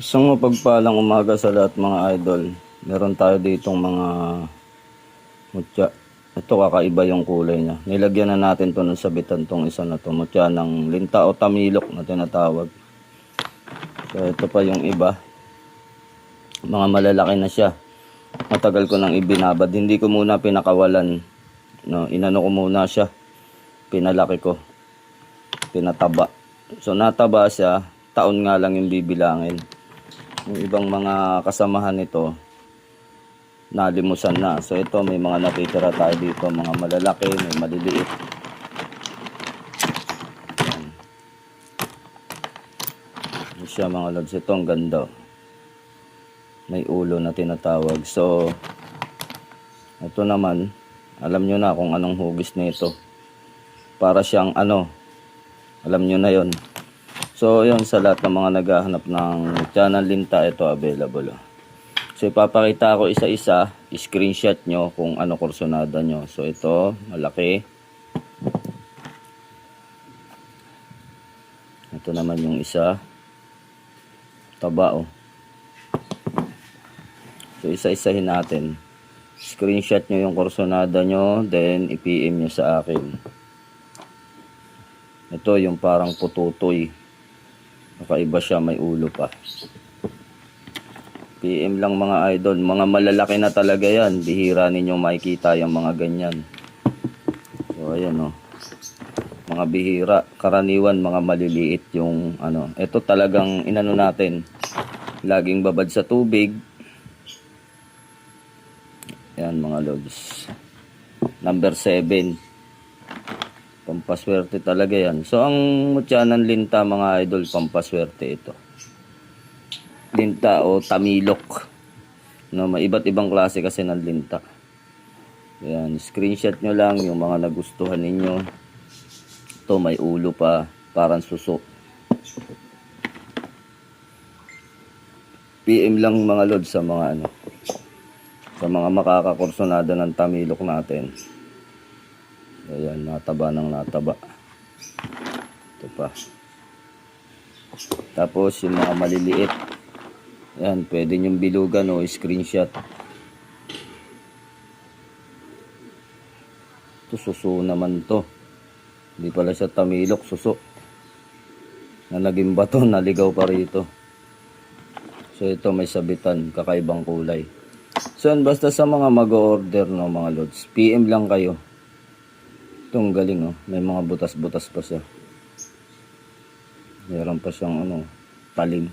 Isang mapagpalang umaga sa lahat mga idol. Meron tayo ditong mga mutya. Ito kakaiba yung kulay niya. Nilagyan na natin to ng sabitan tong isa na to. Mutya ng linta o tamilok na tinatawag. So ito pa yung iba. Mga malalaki na siya. Matagal ko nang ibinabad. Hindi ko muna pinakawalan. No, inano ko muna siya. Pinalaki ko. Pinataba. So nataba siya. Taon nga lang yung bibilangin. Yung ibang mga kasamahan nito nalimusan na. So ito may mga natitira tayo dito, mga malalaki, may maliliit. Yan siya mga lods. Ito ang ganda. May ulo na tinatawag. So ito naman, alam nyo na kung anong hugis nito. Para siyang alam nyo na yon. So yun, sa lahat ng mga naghahanap ng channel linta, ito available. So ipapakita ko isa-isa, screenshot nyo kung ano kursonada nyo. So ito, malaki. Ito naman yung isa. Taba oh. So isa-isahin natin. Screenshot nyo yung kursonada nyo, then i-PM nyo sa akin. Ito yung parang pututoy. Kakaiba siya, may ulo pa. PM lang mga idol. Mga malalaki na talaga yan. Bihira ninyong makikita yung mga ganyan. So ayan o. Mga bihira. Karaniwan mga maliliit yung Ito talagang inano natin. Laging babad sa tubig. Ayan mga lods. Number 7. Pampaswerte talaga yan. So ang mutya ng linta mga idol, pampaswerte ito. Linta o tamilok. No, may iba't ibang klase kasi ng linta. Ayan, screenshot nyo lang yung mga nagustuhan ninyo. Ito may ulo pa, parang suso. PM lang mga lods sa mga sa mga makakakursonada ng tamilok natin. Ayan, nataba ng nataba. Ito pa. Tapos yung mga maliliit. Ayan, pwede nyong bilugan o screenshot. Ito, suso naman to. Hindi pala siya tamilok, suso. Na naging bato, naligaw pa rito. So ito may sabitan, kakaibang kulay. So basta sa mga mag-order no mga lods, PM lang kayo. Itong galing oh, may mga butas-butas pa siya. Meron pa siyang talim.